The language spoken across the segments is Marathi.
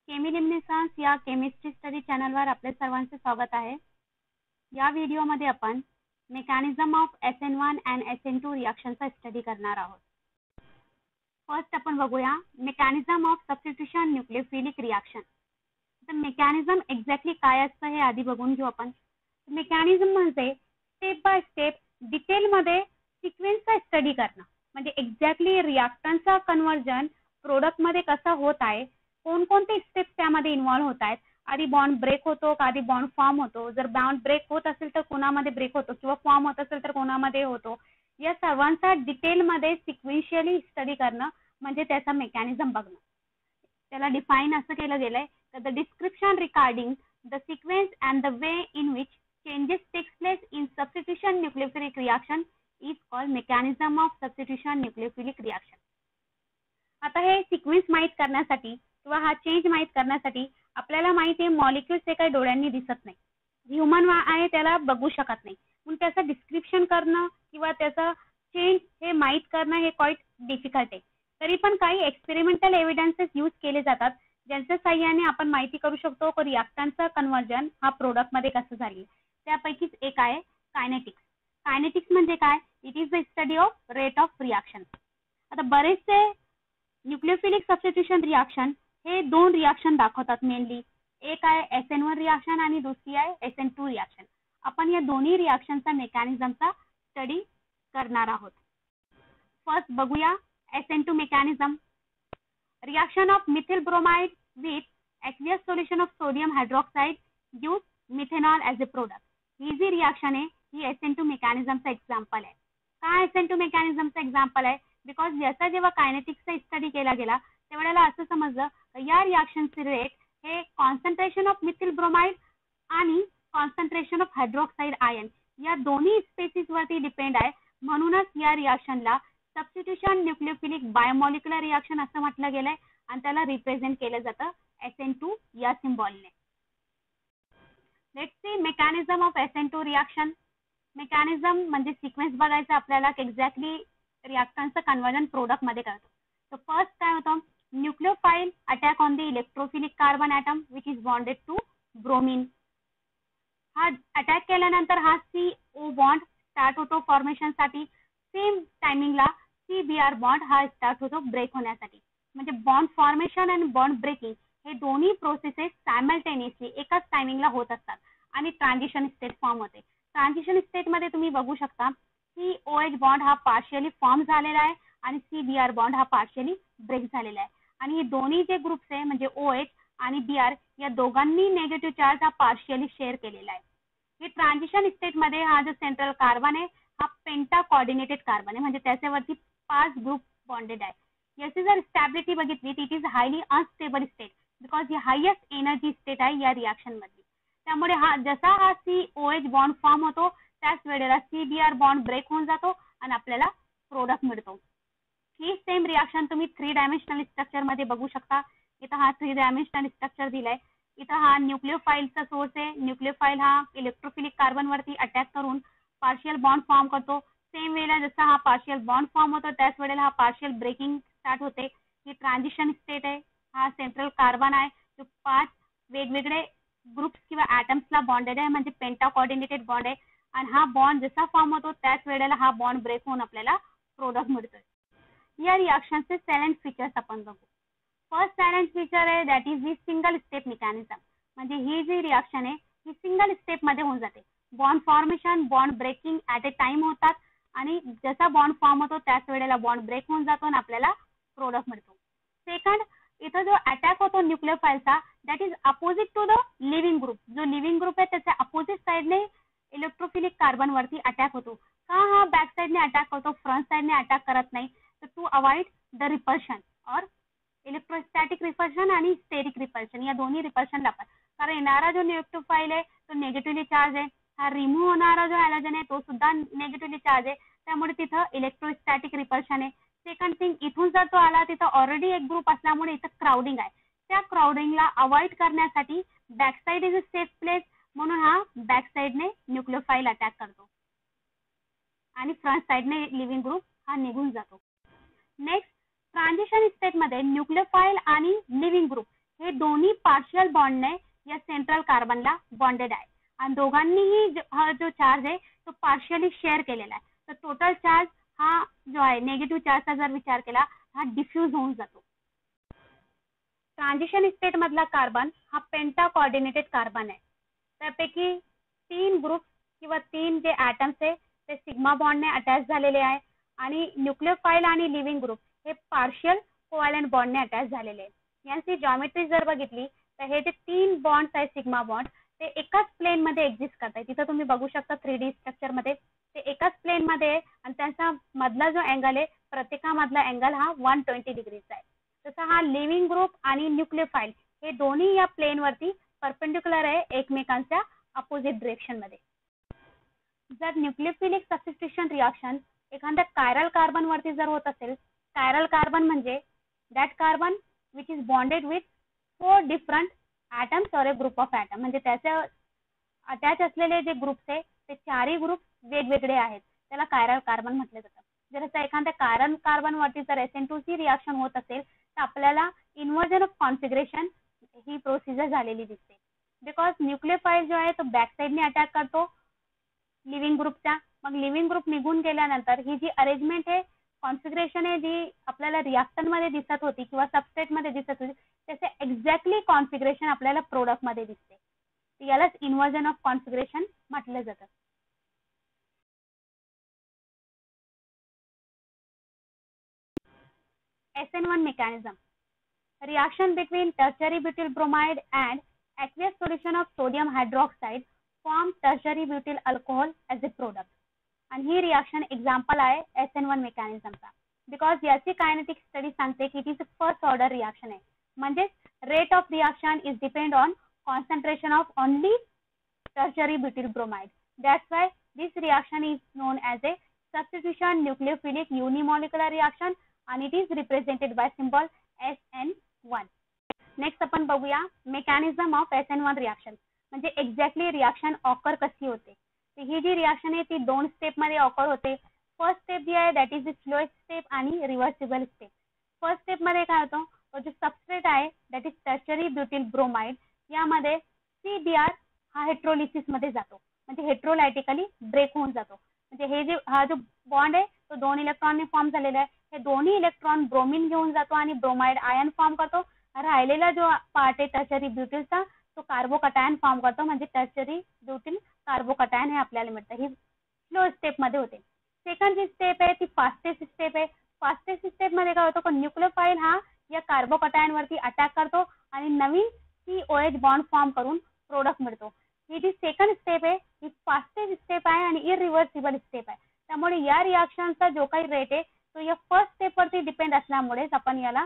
केमिल्युमिनेसन्स या केमिस्ट्री स्टडी चॅनलवर आपले सर्वांचे स्वागत आहे। या व्हिडिओमध्ये आपण mechanism of SN1 and SN2 रिएक्शनचा स्टडी करणार आहोत। फर्स्ट आपण बघूया mechanism of substitution nucleophilic reaction. तर मेकॅनिझम एक्झॅक्टली काय असतं हे आधी बघून घेऊ आपण। मेकॅनिझम म्हणजे स्टेप बाय स्टेप डिटेलमध्ये सिक्वेन्सचा स्टडी करणं, म्हणजे एक्झॅक्टली रिएक्टन्सचा कन्व्हर्जन प्रोडक्ट मध्ये कसं होत आहे, कोणकोणते स्टेप्स त्यामध्ये इन्व्हॉल्व होत आहेत, आधी बॉन्ड ब्रेक होतो का आधी बॉन्ड फॉर्म होतो, जर बॉन्ड ब्रेक होत असेल तर कोणामध्ये ब्रेक होतो किंवा फॉर्म होत असेल तर कोणामध्ये होतो, या सर्वांचा डिटेलमध्ये सिक्वेन्शियली स्टडी करणं म्हणजे त्याचा मेकॅनिझम बघणं। त्याला डिफाइन असं केलं गेलंय की the description regarding the sequence and the way in which changes takes place in substitution nucleophilic reaction is called mechanism of substitution nucleophilic reaction. आता हे सिक्वेन्स माहित करण्यासाठी किंवा हा चेंज माहित करण्यासाठी आपल्याला माहिती आहे मॉलिक्युल्स हे काही डोळ्यांनी दिसत नाही, ह्यूमन आहे त्याला बघू शकत नाही, म्हणून त्याचं डिस्क्रिप्शन करणं किंवा त्याचा चेंज हे माहित करणं हे क्वाइट डिफिकल्ट आहे। तरी पण काही एक्सपेरिमेंटल एव्हिडन्सेस यूज केले जातात ज्यांच्या साहाय्याने आपण माहिती करू शकतो की रिएक्टन्सचं कन्व्हर्जन हा प्रोडक्ट मध्ये कसं झाले। त्यापैकीच एक आहे कायनेटिक्स। कायनेटिक्स म्हणजे काय? It is the study of rate of reaction. आता बरेचसे न्यूक्लियोफिलिक सबस्टिट्यूशन रिएक्शन हे दोन रिएक्शन दाखवतात मेनली, एक आहे SN1 रिएक्शन आणि दुसरी आहे SN2 रिएक्शन। आपण या दोन्ही रिएक्शनचा मेकॅनिझमचा स्टडी करणार आहोत। फर्स्ट बघूया SN2 mechanism. Reaction of methyl bromide with aqueous solution of sodium hydroxide gives methanol as a product। ही जी रिएक्शन आहे ही SN2 मेकॅनिझमचा एक्झाम्पल आहे। का SN2 मेकॅनिझमचा एक्झाम्पल आहे? बिकॉज याचा जेव्हा कायनेटिक्सचा स्टडी केला गेला त्यावेळेला असं समजलं या रिएक्शनचे रेट हे कॉन्सन्ट्रेशन ऑफ मिथिल ब्रोमाइड आणि कॉन्सन्ट्रेशन ऑफ हायड्रॉक्साइड आयन या दोन्ही स्पेसिस वरती डिपेंड आहे, म्हणूनच या रिएक्शनला सबस्टिट्यूशन न्यूक्लियोफिलिक बायोमॉलिक्युलर रिएक्शन असं म्हटलं गेलंय आणि त्याला रिप्रेझेंट केलं जातं SN2 या सिम्बॉलने। Let's see mechanism of SN2 reaction. Mechanism म्हणजे सिक्वेन्स बघायचं आपल्याला एक्झॅक्टली रिएक्टन्सचं कन्व्हर्जन प्रोडक्ट मध्ये करतो। तर फर्स्ट काय होतं, nucleophile attack on the electrophilic carbon atom which is bonded to bromine. हा अटॅक केल्यानंतर हा CO बॉन्ड स्टार्ट होतो फॉर्मेशन साठी, सेम टायमिंगला CBr बॉन्ड हा स्टार्ट होतो ब्रेक होण्यासाठी। म्हणजे बॉन्ड फॉर्मेशन आणि बॉन्ड ब्रेकिंग हे दोन्ही प्रोसेसेस सायमल्टेनियसली एकाच टायमिंगला होत असतात आणि ट्रान्झिशन स्टेट फॉर्म होते। ट्रान्झिशन स्टेट मध्ये तुम्ही बघू शकता COH बॉन्ड हा पार्शियली फॉर्म झालेला आहे आणि CBr बॉन्ड हा पार्शियली ब्रेक झालेला आहे आणि हे दोन्ही जे ग्रुप्स आहे म्हणजे OH आणि Br या दोघांनी नेगेटिव्ह चार्ज हा पार्शियली शेअर केलेला आहे। हे ट्रान्झिशन स्टेट मध्ये हा जो सेंट्रल कार्बन आहे हा पेंटा कोऑर्डिनेटेड कार्बन आहे, म्हणजे त्याच्यावरती 5 ग्रुप बॉन्डेड आहे। याची जर स्टॅबिलिटी बघितली it is highly unstable state because he highest energy state आहे या रिएक्शन मध्ये। त्यामुळे हा जसा हा COH बॉन्ड फॉर्म होतो त्याच वेळेला CBr बॉन्ड ब्रेक होऊन जातो आणि आपल्याला प्रोडक्ट मिळतो। ही सेम रिएक्शन तुम्ही 3 डायमेन्शनल स्ट्रक्चर मध्ये बघू शकता। इथं हा 3 डायमेन्शनल स्ट्रक्चर दिलाय। इथं हा न्यूक्लियोफाइलचा सोर्स आहे। न्यूक्लियोफाइल हा इलेक्ट्रोफिलिक कार्बन वरती अटॅक करून पार्शियल बॉन्ड फॉर्म करतो। सेम वेळेला जसा हा पार्शियल बॉन्ड फॉर्म होतो त्याच वेळेला हा पार्शियल ब्रेकिंग स्टार्ट होते। ही ट्रान्झिशन स्टेट आहे। हा सेंट्रल कार्बन आहे जो 5 वेगवेगळे ग्रुप्स किंवा ॲटम्सला बॉन्डेड आहे, म्हणजे पेंटा कोऑर्डिनेटेड बॉन्ड आहे आणि हा बॉन्ड जसा फॉर्म होतो त्याच वेळेला हा बॉन्ड ब्रेक होऊन आपल्याला प्रोडक्ट मिळतोय। या रिएक्शनचे सायलेंट फीचर्स आपण बघू। फर्स्ट सायलेंट फीचर आहे that is he single step mechanism. म्हणजे ही जी रिएक्शन आहे ही सिंगल स्टेप मध्ये होऊन जाते। Bond formation bond breaking at a time होतात आणि जसा बॉन्ड फॉर्म होतो त्याच वेळेला बॉन्ड ब्रेक होऊन जातो आणि आपल्याला प्रोडक्ट मिळतो। सेकंड, इथं जो अटॅक होतो न्यूक्लियोफाइलचा that is opposite to the living group. जो लिव्हिंग ग्रुप आहे त्याच्या अपोजिट साइडने इलेक्ट्रोफिलिक कार्बन वरती अटॅक होतो। का हा बॅक साइडने अटॅक करतो, फ्रंट साइडने अटॅक करत नाही? तर to avoid the repulsion or electrostatic repulsion आणि स्टेरिक रिपल्शन या दोन्ही रिपल्शन लागतात। कारण येणारा जो न्यूक्लियोफाइल आहे तो नेगेटिव्हली चार्ज आहे, हा रिमूव्ह होणारा जो हॅलोजन आहे तो सुद्धा नेगेटिव्हली चार्ज आहे, त्यामुळे तिथं इलेक्ट्रोस्टॅटिक रिपल्शन आहे। सेकंड थिंग, इथून जर तो आला तिथं ऑलरेडी एक ग्रुप असल्यामुळे इथं क्राउडिंग आहे, त्या क्राउडिंगला अवॉइड करण्यासाठी back side is a safe place म्हणून हा बॅक साइडने न्यूक्लियोफाइल अटॅक करतो आणि फ्रंट साइडने लिव्हिंग ग्रुप हा निघून जातो। नेक्स्ट, ट्रान्झिशन स्टेट मध्ये न्यूक्लियोफाइल आणि लिव्हिंग ग्रुप हे दोन्ही पार्शियल बॉन्डने या सेंट्रल कार्बनला बॉन्डेड आहे आणि दोघांनीही हा जो चार्ज आहे तो पार्शियली शेअर केलेला आहे. तर टोटल चार्ज हा जो आहे निगेटिव्ह चार्जचा जर विचार केला हा डिफ्यूज होऊन जातो. ट्रान्झिशन स्टेट मधला कार्बन हा पेंटा कोऑर्डिनेटेड कार्बन आहे. त्यापैकी 3 ग्रुप किंवा 3 जे ॲटम्स आहे ते सिग्मा बॉन्डने अटॅच झालेले आहे आणि न्यूक्लियोफाइल आणि लिव्हिंग ग्रुप हे पार्शियल कोव्हॅलेंट बॉन्डने अटॅच झालेले आहेत. यांची जॉमेट्री जर बघितली तर हे जे 3 बॉन्ड्स आहेत सिग्मा बॉन्ड ते एकाच प्लेन मध्ये एक्झिस्ट करतात. तिथं तुम्ही बघू शकता 3D स्ट्रक्चर मध्ये ते एकाच प्लेन मध्ये आहे आणि त्यांचा मधला जो अँगल आहे प्रत्येकामधला अँगल हा 120 डिग्रीचा आहे. तसं हा लिव्हिंग ग्रुप आणि न्यूक्लियोफाइल हे दोन्ही या प्लेन वरती परपेंडिक्युलर आहे एकमेकांच्या अपोजिट डायरेक्शन मध्ये. जर न्यूक्लियोफिलिक सबस्टिट्यूशन रिएक्शन एखाद्या कायरल कार्बन वरती जर होत असेल, कायरल कार्बन म्हणजे that carbon which is bonded with 4 different atoms और ए ग्रुप ऑफ ॲटम, म्हणजे त्याच्या अटॅच असलेले जे ग्रुप्स आहे ते 4ही ग्रुप वेगवेगळे आहेत, त्याला कायरल कार्बन म्हटलं जातं. जर असं एखाद्या कायरल कार्बन वरती जर SN2C रिएक्शन होत असेल तर आपल्याला inversion of configuration he procedure झालेली दिसते. बिकॉज न्यूक्लियोफाइल जो आहे तो बॅक साइडने अटॅक करतो लिव्हिंग ग्रुपच्या, मग लिव्हिंग ग्रुप निघून गेल्यानंतर ही जी अरेंजमेंट आहे कॉन्फिगरेशन आहे जी आपल्याला रिएक्शन मध्ये दिसत होती किंवा सबस्ट्रेट मध्ये दिसत होती त्याचे एक्झॅक्टली कॉन्फिगरेशन आपल्याला प्रोडक्ट मध्ये दिसते. यालाच इन्व्हर्जन ऑफ कॉन्फिगरेशन म्हटलं जातं. SN1 mechanism. Reaction between tertiary butyl bromide and aqueous solution of sodium hydroxide form tertiary butyl alcohol as a product. आणि ही रिएक्शन एक्झाम्पल आहे SN1 मेकॅनिझमचा. बिकॉज याची कायनेटिक स्टडी सांगते की it is first order reaction आहे, म्हणजे rate of reaction is depend on concentration of only tertiary butyl bromide. That's why this reaction is known as a substitution nucleophilic unimolecular reaction and it is represented by symbol SN1. Next आपण बघूया मेकॅनिझम ऑफ SN1 रिएक्शन, म्हणजे एक्झॅक्टली रिएक्शन ऑकर कशी होते. ही जी रिएक्शन आहे ती 2 स्टेप मध्ये ऑकर होते. फर्स्ट स्टेप जी आहे that is the slowest step आणि रिव्हर्सिबल स्टेप. फर्स्ट स्टेप मध्ये काय होतं, जो सबस्ट्रेट आहे दॅट इज टर्शियरी ब्युटिल ब्रोमाइड, यामध्ये CBr हा हेट्रोलिसिस मध्ये जातो, म्हणजे हेट्रोलायटिकली ब्रेक होऊन जातो. म्हणजे हे जे हा जो बॉन्ड आहे तो 2 इलेक्ट्रॉनने फॉर्म झालेला आहे. हे दोन्ही इलेक्ट्रॉन ब्रोमिन घेऊन जातो आणि ब्रोमाइड आयन फॉर्म करतो. राहिलेला जो पार्ट आहे टर्शियरी ब्युटिलचा तो कार्बोकटायन फॉर्म करतो, म्हणजे टर्शियरी ब्युटिल कार्बोकटायन हे आपल्याला मिळतं. ही स्लो स्टेप मध्ये होते. सेकंड जी स्टेप आहे ती फास्टेस्ट स्टेप आहे. फास्टेस्ट स्टेप मध्ये काय होतं, न्यूक्लियोफाइल हा या कार्बोकटायन वरती अटॅक करतो आणि नवीन COH बॉन्ड फॉर्म करून प्रोडक्ट मिळतो. ही जी सेकंड स्टेप आहे ही फास्टेस्ट स्टेप आहे आणि इरिव्हर्सिबल स्टेप आहे. त्यामुळे या रिएक्शनचा जो काही रेट आहे तो या फर्स्ट स्टेप वरती डिपेंड असल्यामुळेच आपण याला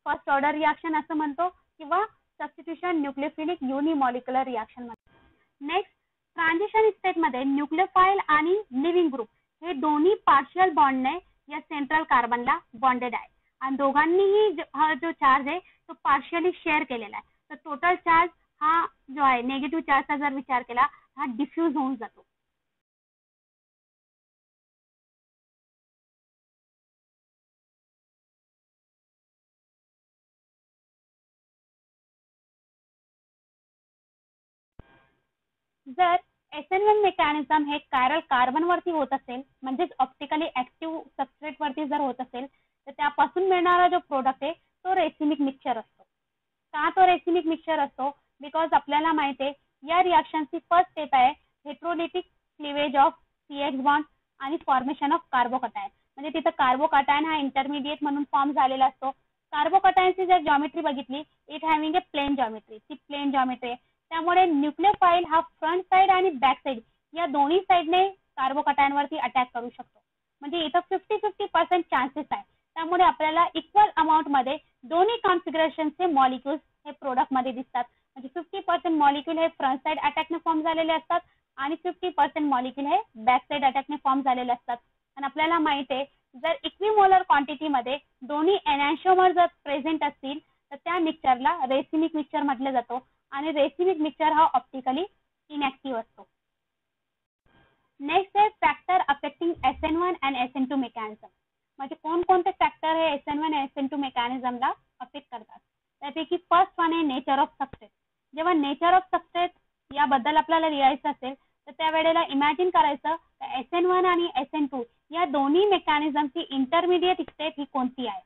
फर्स्ट ऑर्डर रिएक्शन असं म्हणतो किंवा सबस्टिट्यूशन न्यूक्लियोफिलिक युनिमॉलिक्युलर रिएक्शन म्हणतो. नेक्स्ट ट्रान्झिशन स्टेट मध्ये न्यूक्लियोफाइल आणि लिव्हिंग ग्रुप हे दोन्ही पार्शियल बॉन्डने या सेंट्रल कार्बनला बॉन्डेड आहे आणि दोघांनीही हा जो चार्ज आहे तो पार्शियली शेअर केलेला आहे. तर टोटल चार्ज हा जो आहे निगेटिव्ह चार्जचा जर विचार केला हा डिफ्यूज होऊन जातो. जर SN1 मेकॅनिझम हे कायरल कार्बन वरती होत असेल, म्हणजेच ऑप्टिकली ऍक्टिव्ह सबस्ट्रेट वरती जर होत असेल तर त्यापासून मिळणारा जो प्रोडक्ट आहे तो रेसिमिक मिक्सचर असतो. का तो रेसिमिक मिक्सचर असतो, बिकॉज आपल्याला माहिती आहे या रिएक्शनची फर्स्ट स्टेप आहे heterolytic cleavage of CH bond आणि फॉर्मेशन ऑफ कार्बोकटायन. म्हणजे तिथं कार्बोकटायन हा इंटरमिडिएट म्हणून फॉर्म झालेला असतो. कार्बोकटायनची जर जॉमेट्री बघितली it having a plane geometry, ती प्लेन जॉमेट्री आहे. त्यामुळे न्यूक्लियोफाइल हा फ्रंट साइड आणि बॅक साइड या दोन्ही साइडने कार्बोकटायन वरती अटॅक करू शकतो. म्हणजे इथं 50-50% चान्सेस आहे. त्यामुळे आपल्याला इक्वल अमाउंट मध्ये दोन्ही कॉन्फिगरेशनचे मॉलिक्युल्स हे प्रोडक्ट मध्ये दिसतात. म्हणजे 50% मॉलिक्युल हे फ्रंट साइड अटॅकने फॉर्म झालेले असतात आणि 50% मॉलिक्युल हे बॅक साइड अटॅकने फॉर्म झालेले असतात. आणि आपल्याला माहिती आहे जर इक्विमोलर क्वांटिटी मध्ये दोन्ही एनॅन्शिओमर जर प्रेझेंट असतील तर त्या मिक्सचरला रेसिमिक मिक्सचर म्हटलं जातो आणि रेसिमिक मिक्सचर हा ऑप्टिकली इनॅक्टिव्ह असतो. नेक्स्ट आहे factor affecting SN1 and SN2 mechanism. म्हणजे कोणकोणते फॅक्टर हे SN1 आणि SN2 मेकॅनिझमला अफेक्ट करतात. त्यापैकी फर्स्ट वन आहे नेचर ऑफ सबस्ट्रेट. जेव्हा नेचर ऑफ सबस्ट्रेट याबद्दल आपल्याला लिहायचं असेल तर त्यावेळेला इमॅजिन करायचं SN1 आणि SN2 या दोन्ही मेकॅनिझमची इंटरमिडिएट स्टेप ही कोणती आहे.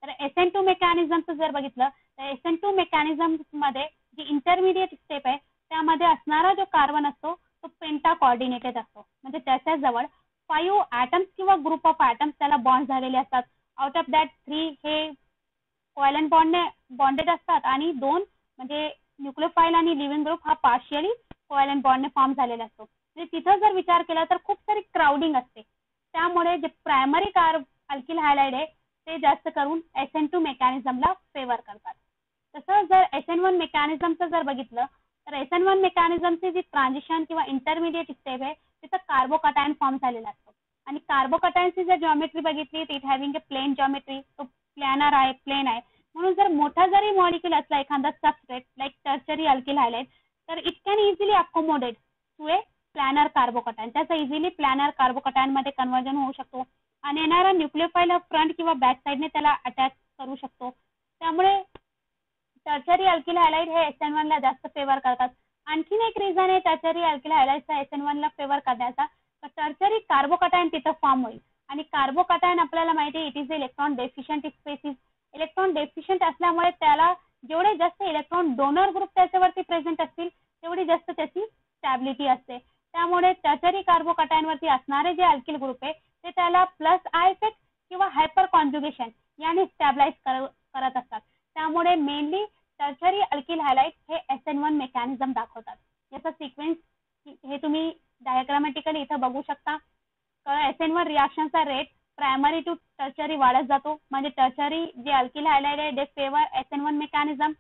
तर SN2 मेकॅनिझमचं जर बघितलं तर SN2 मेकॅनिझम मध्ये जी इंटरमिडिएट स्टेप आहे त्यामध्ये असणारा जो कार्बन असतो तो पेंटा कोऑर्डिनेटेड असतो. म्हणजे त्याच्या जवळ 5 ॲटम्स किंवा ग्रुप ऑफ ॲटम्स त्याला बॉन्ड झालेले असतात. आउट ऑफ दॅट 3 हे कोव्हॅलेंट बॉन्डने बॉन्डेड असतात आणि 2 म्हणजे न्यूक्लियोफाइल आणि लिव्हिंग ग्रुप हा पार्शियली कोव्हॅलेंट बॉन्डने फॉर्म झालेला असतो. म्हणजे तिथं जर विचार केला तर खूप सारी क्राउडिंग असते. त्यामुळे जे प्रायमरी अल्किल हायलाइड आहे ते जास्त करून SN2 मेकॅनिझमला फेवर करतात. तसं जर SN1 मेकॅनिझमचं जर बघितलं तर SN1 मेकॅनिझमची जी ट्रान्झिशन किंवा इंटरमिडिएट स्टेप आहे तिथं कार्बोकटायन फॉर्म झालेला असतो. आणि कार्बोकटायनची जर जॉमेट्री बघितली तर it having a plane geometry, तो प्लॅनर आहे, प्लेन आहे. म्हणून जर मोठा जरी मॉलिक्यूल असला एखादा substrate like tertiary alkyl halide तर it can easily accommodate to a planar carbocation. त्याचं इझिली प्लॅनर कार्बोकटायन मध्ये कन्वर्जन होऊ शकतो आणि येणारा न्यूक्लियोफाइल फ्रंट किंवा बॅक साइडने त्याला अटॅच करू शकतो. त्यामुळे टर्शरी अल्किल हायलाइड हे SN1 ला जास्त फेवर करतात. आणखीन एक रिझन आहे टर्शरी अल्किल हायलाइडचा SN1 ला फेवर करण्याचा, टर्शरी कार्बोकटायन तिथं फॉर्म होईल. आणि कार्बोकटायन आपल्याला माहिती आहे it is electron deficient species. Electron deficient असल्यामुळे त्याला जेवढे जास्त इलेक्ट्रॉन डोनर ग्रुप त्याच्यावरती प्रेझेंट असतील तेवढी जास्त त्याची स्टॅबिलिटी असते. त्यामुळे टर्शरी कार्बोकटायनवरती असणारे जे अल्किल ग्रुप आहे ते त्याला प्लस आय इफेक्ट किंवा हायपर कॉन्जुगेशन याने स्टॅबलाइज करत असतात. त्यामुळे मेनली टर्शरी अल्किल हायलाइड हे SN1 मेकॅनिझम दाखवतात. याचा सिक्वेन्स हे तुम्ही डायग्रामॅटिकली इथं बघू शकता. SN1 रिॲक्शनचा रेट प्रायमरी टू टर्शरी वाढत जातो. म्हणजे टर्शरी जे अल्किल हायलाइड आहे दे फेवर SN1 मेकॅनिझम.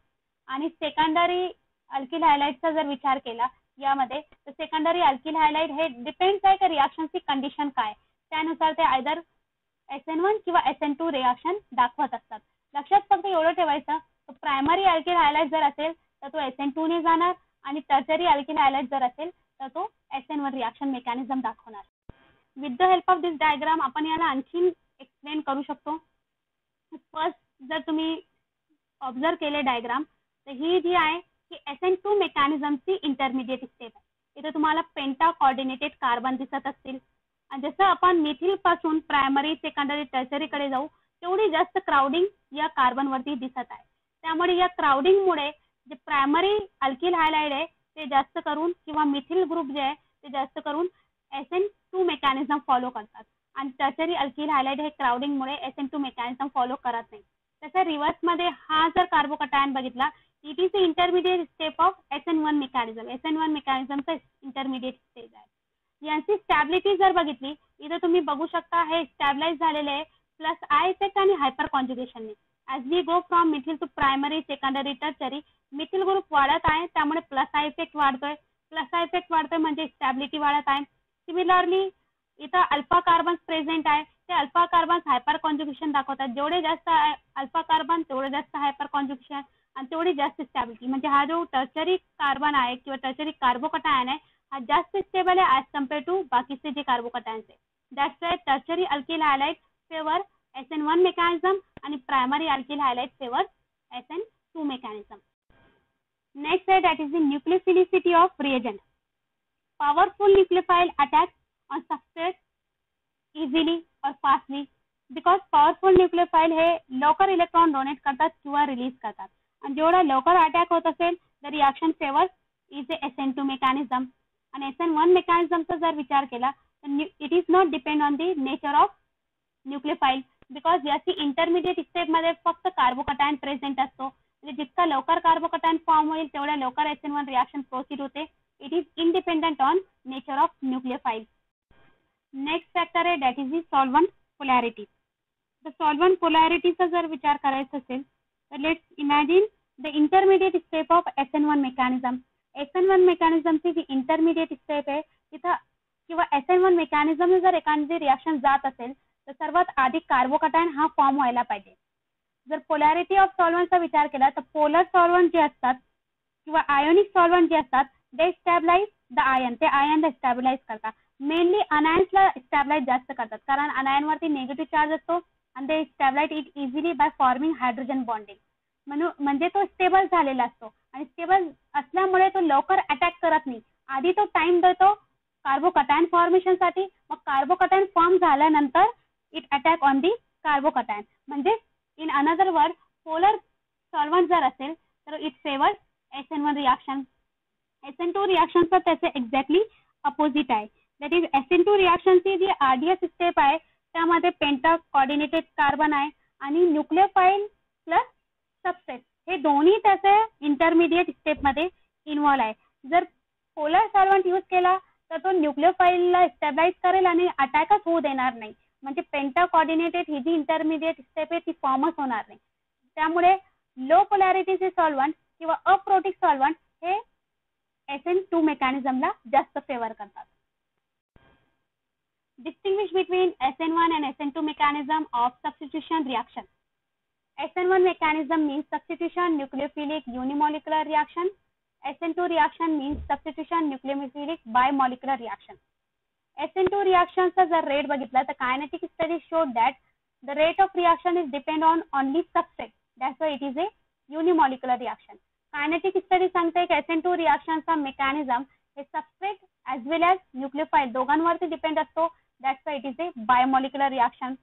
आणि सेकंडरी अल्किल हायलाइडचा जर विचार केला यामध्ये तर सेकंडरी अल्किल हायलाइड हे डिपेंड्स आहे की रिॲक्शनची कंडिशन काय, त्यानुसार ते आयदर SN1 किंवा SN2 रिॲक्शन दाखवत असतात. लक्षात फक्त एवढं ठेवायचं प्रायमरी अल्किल हायलाइड जर असेल तर तो SN2 ने जाणार आणि टर्शरी अल्किल हायलाइड जर असेल तर तो SN1 रिॲक्शन मेकॅनिझम दाखवणार. With the help of this diagram आपण याला आणखीन एक्सप्लेन करू शकतो. फर्स्ट जर तुम्ही ऑब्झर्व केले डायग्राम तर ही जी आहे की SN2 मेकॅनिझमची इंटरमिडिएट स्टेप आहे. इथे तुम्हाला पेंटा कोऑर्डिनेटेड कार्बन दिसत असतील. आणि जसं आपण मिथिल पासून प्रायमरी सेकंडरी टर्शरी कडे जाऊ तेवढी जास्त क्राउडिंग या कार्बन वरती दिसत आहे. त्यामुळे या क्राउडिंग मुळे जे प्रायमरी अल्किल हायलाइड आहे ते जास्त करून किंवा मिथिल ग्रुप जे आहे ते जास्त करून SN2 मेकॅनिझम फॉलो करतात आणि टर्शरी अल्किल हायलाइड हे क्राउडिंग मुळे SN2 मेकॅनिझम फॉलो करत नाही. तसं रिव्हर्स मध्ये हा जर कार्बोकटायन बघितला it is the intermediate step of SN1 mechanism. SN1 मेकॅनिझमचा इंटरमिडिएट स्टेज आहे. यांची स्टॅबिलिटी जर बघितली इथे तुम्ही बघू शकता हे स्टॅबिलाइज झालेले आहे प्लस आय इफेक्ट आणि हायपर कॉन्जुगेशनने. As we go from methyl to primary secondary tertiary methyl group वाढत आहे त्यामुळे प्लस आय इफेक्ट वाढतोय. प्लस आय इफेक्ट वाढतोय म्हणजे स्टॅबिलिटी वाढत आहे. सिमिलरली इथं अल्फा कार्बन प्रेझेंट आहे ते अल्फा कार्बन हायपर कॉन्जुगेशन दाखवतात. जेवढे जास्त अल्फा कार्बन तेवढे जास्त हायपर कॉन्जुगेशन आणि तेवढी जास्त स्टॅबिलिटी. म्हणजे हा जो टर्शरी कार्बन आहे किंवा टर्शरी कार्बोकटायन आहे हा जास्त स्टेबल आहे ॲज कम्पेअर टू बाकीचे जे कार्बोकटायन्स आहे. That's why tertiary alkyl halide favour SN1 mechanism आणि primary alkyl halide favour SN2 mechanism. Next आहे that is the nucleophilicity of reagent. Powerful nucleophile attacks on substrate easily or fastly because powerful nucleophile हे लवकर इलेक्ट्रॉन डोनेट करतात किंवा रिलीज करतात. आणि जेवढा लवकर अटॅक होत असेल तर reaction favour is a SN2 mechanism. आणि SN1 मेकॅनिझमचा जर विचार केला तर it is not depend on the nature of nucleophile because याची इंटरमिडिएट स्टेप मध्ये फक्त कार्बोकटायन प्रेझेंट असतो. म्हणजे जितका लवकर कार्बोकटायन फॉर्म होईल तेवढ्या लवकर SN1 रिॲक्शन प्रोसीड होते. It is independent on nature of nucleophile. Next factor आहे that is the solvent polarity. The solvent polarity चा जर विचार करायचा असेल तर let's imagine the intermediate step of SN1 mechanism. SN1 mechanism ची जी intermediate step आहे तिथं किंवा SN1 mechanism जर एखादी रिॲक्शन जात असेल तर सर्वात आधी कार्बोकटायन हा फॉर्म व्हायला पाहिजे. जर पोलॅरिटी ऑफ सॉल्व्हंटचा विचार केला तर पोलर सॉल्व्हंट जे असतात किंवा आयोनिक सॉल्व्हंट जे असतात they stabilize the ion. ते आयन स्टॅबिलाइज करतात. मेनली अनायन्सला स्टॅबिलाइज जास्त करतात कारण अनायन वरती निगेटिव्ह चार्ज असतो आणि ते stabilize it easily by forming hydrogen bonding. म्हणजे तो स्टेबल झालेला असतो आणि स्टेबल असल्यामुळे तो लवकर अटॅक करत नाही. आधी तो टाइम देतो कार्बोकटायन फॉर्मेशन साठी, मग कार्बोकटायन फॉर्म झाल्यानंतर it attack on the carbocation. म्हणजे in another word polar solvent जर असेल तर it favours SN1 reaction. SN2 reaction तर त्याचे एक्झॅक्टली अपोजिट आहे. दॅट इज SN2 रिएक्शनची जी RDS स्टेप आहे त्यामध्ये पेंटा कोऑर्डिनेटेड कार्बन आहे आणि न्यूक्लियोफाइल प्लस सबस्ट्रेट हे दोन्ही त्याचे इंटरमिडिएट स्टेप मध्ये इन्व्हॉल्व आहे. जर पोलर सॉल्व्हंट यूज केला तर तो न्यूक्लियोफाइलला स्टेबलाइज करेल आणि अटॅकच होऊ देणार नाही. म्हणजे पेंटा कोऑर्डिनेटेड ही जी इंटरमिडिएट स्टेप आहे ती फॉर्मच होणार नाही. त्यामुळे लो पोलॅरिटीचे सॉल्व्हंट किंवा अप्रोटिक सॉल्व्हंट हे SN2 मेकॅनिझमला जास्त फेवर करतात. Distinguish between SN1 and SN2 mechanism of substitution reaction. SN1 mechanism means substitution nucleophilic unimolecular reaction. SN2 reaction means substitution nucleophilic bimolecular reaction. SN2 reactions जर रेट बघितला तर kinetic studies showed that the rate of reaction is depend on only substrate. That's why it is a unimolecular reaction. Kinetic study सांगते की SN2 reaction चा mechanism हे substrate as well as nucleophile दोघांवरती डिपेंड असतो. That's why it is a bimolecular reaction.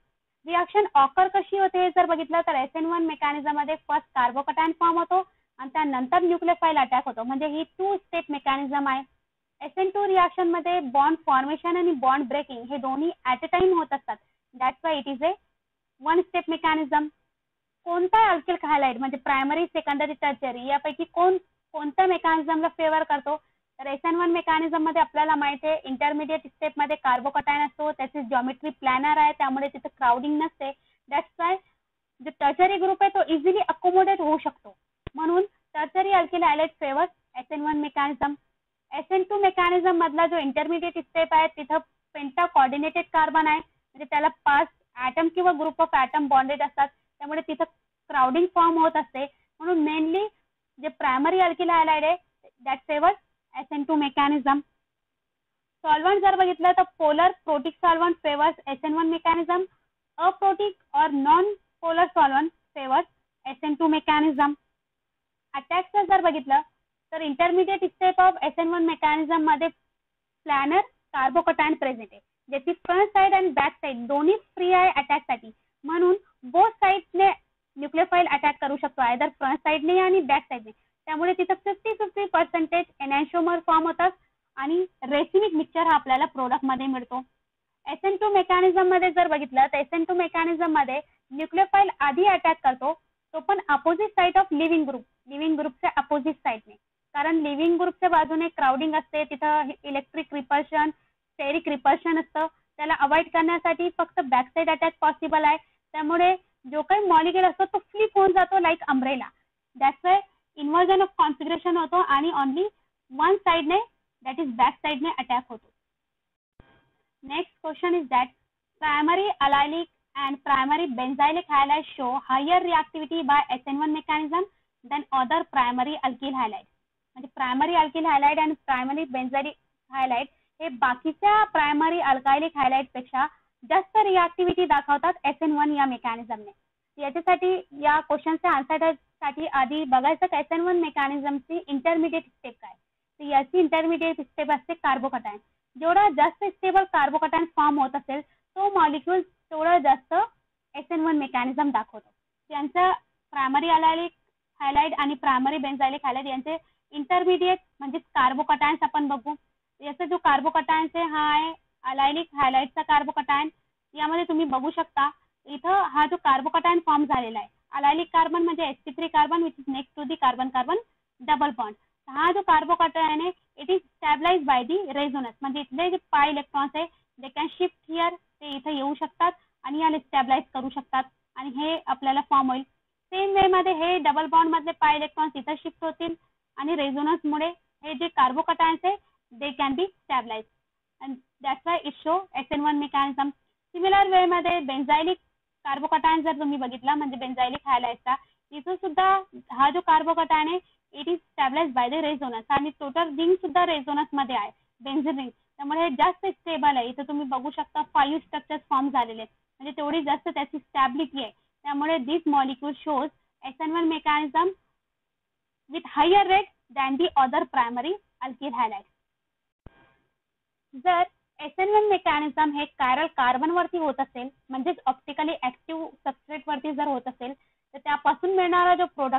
Reaction occur कशी होते जर बघितलं तर SN1 मेकॅनिझम मध्ये फर्स्ट कार्बोकटायन फॉर्म होतो आणि त्यानंतर न्यूक्लियोफाइल अटॅक होतो. म्हणजे ही 2 स्टेप मेकॅनिझम आहे. SN2 रिएक्शन मध्ये बॉन्ड फॉर्मेशन आणि बॉन्ड ब्रेकिंग हे दोन्ही ऍट अ टाइम होत असतात. That's why it is a 1 step mechanism. कोणता अल्किल हायलाइट म्हणजे प्रायमरी सेकंडरी टर्शरी यापैकी कोणत्या मेकॅनिझमला फेवर करतो तर SN1 मेकॅनिझम मध्ये आपल्याला माहिती आहे इंटरमिडिएट स्टेप मध्ये कार्बोकटायन असतो, त्याची जॉमेट्री प्लॅनर आहे त्यामुळे तिथे क्राउडिंग नसते. दॅट्स वाय जो टर्शरी ग्रुप आहे तो इझिली अकोमोडेट होऊ शकतो. म्हणून tertiary alkyl highlight favours SN1 mechanism. SN2 mechanism मधला जो इंटरमिडिएट स्टेप आहे तिथं पेंटा कोऑर्डिनेटेड कार्बन आहे म्हणजे त्याला 5 ऍटम किंवा ग्रुप ऑफ ऍटम बॉन्डेड असतात त्यामुळे तिथं क्राउडिंग फॉर्म होत असते. म्हणून मेनली जे प्रायमरी अल्किल हायलाइट आहे that favours SN2 mechanism. Solvent जर बघितलं तर polar protic solvent favours SN1 mechanism. Aprotic और non polar solvent favours SN2 mechanism. अटॅकचं जर बघितलं तर intermediate step of SN1 mechanism मध्ये प्लॅनर कार्बोकटायन प्रेझेंट आहे ज्याची फ्रंट साइड आणि बॅक साइड दोन्ही फ्री आहे अटॅकसाठी. म्हणून बोथ साइडने न्यूक्लियोफाइल अटॅक करू शकतो आयदर फ्रंट साइडने आणि बॅक साइडने. त्यामुळे तिथं 50-50% एनॅन्शिओमर फॉर्म होतात आणि रेसिनिक मिक्सचर हा आपल्याला प्रोडक्ट मध्ये मिळतो. SN2 मेकॅनिझम मध्ये जर बघितलं तर SN2 मेकॅनिझम मध्ये न्यूक्लियोफाइल आधी अटॅक करतो तो पण अपोजिट साइड ऑफ लिव्हिंग ग्रुपच्या अपोजिट साइडने. कारण लिव्हिंग ग्रुपच्या बाजूने क्राउडिंग असते, तिथं इलेक्ट्रिक रिपल्शन स्टेरिक रिपल्शन असतं. त्याला अवॉइड करण्यासाठी फक्त बॅक साइड अटॅक पॉसिबल आहे. त्यामुळे जो काही मॉलिक्युल असतो तो फ्लिप होऊन जातो like umbrella. That's why inversion of configuration होतो आणि ओनली वन साइडने दॅट इज बॅक साइडने अटॅक होतो. Next question is that primary allylic and primary benzylic halide show higher reactivity by SN1 mechanism than other primary alkyl halide. म्हणजे प्रायमरी अल्किल हायलाइट आणि प्रायमरी बेन्झाइलिक हायलाइट हे बाकीच्या प्रायमरी अल्कायलिक हायलाइट पेक्षा जास्त रिएक्टिव्हिटी दाखवतात SN1 या मेकॅनिझमने. याच्यासाठी या क्वेश्चनचे आन्सर साठी आधी बघायचं की SN1 मेकॅनिझमची इंटरमिडिएट स्टेप काय. तर याची इंटरमिडिएट स्टेप असते कार्बोकटायन. जेवढा जास्त स्टेबल कार्बोकटायन फॉर्म होत असेल तो मॉलिक्यूल तेवढा जास्त SN1 मेकॅनिझम दाखवतो. यांचा प्रायमरी अलायलिक हायलाइट आणि प्रायमरी बेन्झाइलिक हायलाइट यांचे इंटरमिडिएट म्हणजे कार्बोकटायन्स आपण बघू. याचा जो कार्बोकटायन्स आहे हा आहे अलायलिक हायलाइटचा कार्बोकटायन. यामध्ये तुम्ही बघू शकता इथं हा जो कार्बोकटायन फॉर्म झालेला आहे अलायलिक कार्बन म्हणजे sp3 carbon which is next to the carbon carbon double bond. हा जो कार्बोकटायन आहे it is stabilize by the resonance. म्हणजे इथले जे पाय इलेक्ट्रॉन्स आहे दे कॅन शिफ्ट हिअर, ते इथे येऊ शकतात आणि याला स्टॅबलाइज करू शकतात आणि हे आपल्याला फॉर्म होईल. सेम वे मध्ये हे डबल बॉन्ड मधले पाय इलेक्ट्रॉन्स इथे शिफ्ट होतील आणि रेझोनन्स मुळे हे जे कार्बोकटायन्स आहे they can be stabilize and that's why it show SN1 mechanism. Similar way मध्ये बेन्झाइलिक कार्बोकटायन जर तुम्ही बघितला म्हणजे बेन्झाइलिक हायलाइटचा इथं सुद्धा हा जो कार्बोकटायन आहे it is stabilize by the resonance आणि टोटल रिंग सुद्धा रेझोनन्स मध्ये आहे बेन्झीन रिंग. त्यामुळे हे जास्त स्टेबल आहे. इथं तुम्ही बघू शकता 5 स्ट्रक्चर्स फॉर्म झालेले आहेत म्हणजे तेवढी जास्त त्याची स्टॅबिलिटी आहे. त्यामुळे this molecule shows SN1 mechanism with higher rate than the other primary alkyl halides. जर SN1 मेकॅनिझम हे कायरल कार्बन वरती होत असेल, म्हणजेच ऑप्टिकली ऍक्टिव्ह सबस्ट्रेट वरती जर होत असेल, तर त्यापासून मिळणारा जो प्रोडक्ट